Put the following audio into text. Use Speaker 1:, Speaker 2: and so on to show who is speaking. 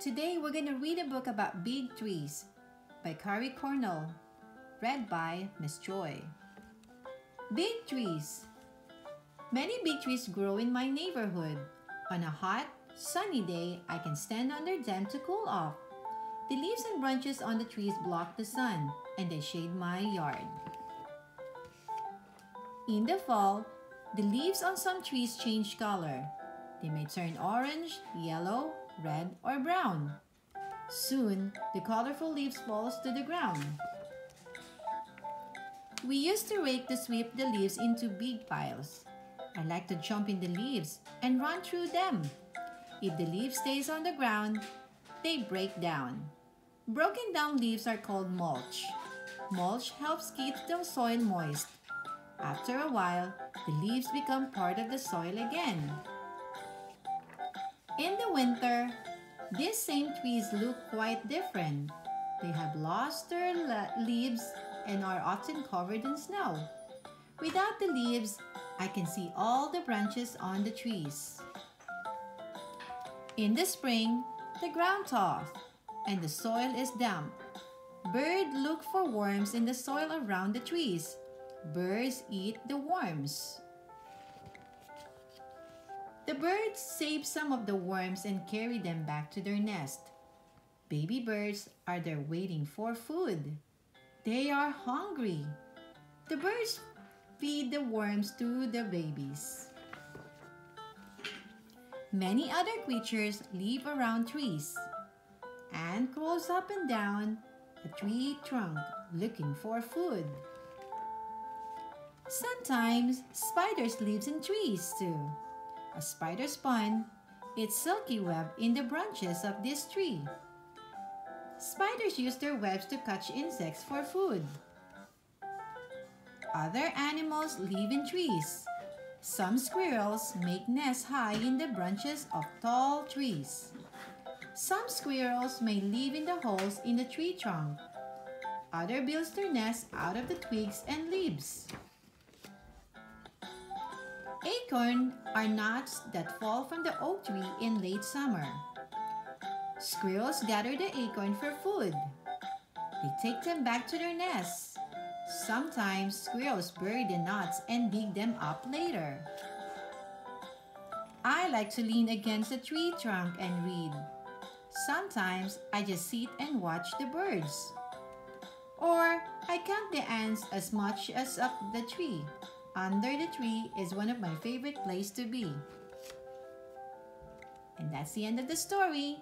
Speaker 1: Today we're going to read a book about big trees by Kari Cornell, read by Miss Joy. Big trees. Many big trees grow in my neighborhood. On a hot, sunny day, I can stand under them to cool off. The leaves and branches on the trees block the sun, and they shade my yard. In the fall, the leaves on some trees change color. They may turn orange, yellow, red, or brown. Soon, the colorful leaves fall to the ground. We used to rake to sweep the leaves into big piles. I like to jump in the leaves and run through them. If the leaf stays on the ground, they break down. Broken down leaves are called mulch. Mulch helps keep the soil moist. After a while, the leaves become part of the soil again. In the winter, these same trees look quite different. They have lost their leaves and are often covered in snow. Without the leaves, I can see all the branches on the trees. In the spring, the ground thaws and the soil is damp. Birds look for worms in the soil around the trees. Birds eat the worms. The birds save some of the worms and carry them back to their nest. Baby birds are there waiting for food. They are hungry. The birds feed the worms to the babies. Many other creatures live around trees. Ant crawls up and down a tree trunk looking for food. Sometimes spiders live in trees too. A spider spun its silky web in the branches of this tree. Spiders use their webs to catch insects for food. Other animals live in trees. Some squirrels make nests high in the branches of tall trees. Some squirrels may live in the holes in the tree trunk. Others build their nests out of the twigs and leaves. Acorns are nuts that fall from the oak tree in late summer. Squirrels gather the acorn for food. They take them back to their nests. Sometimes squirrels bury the nuts and dig them up later. I like to lean against a tree trunk and read. Sometimes I just sit and watch the birds. Or I count the ants as much as up the tree. Under the tree is one of my favorite places to be. And that's the end of the story.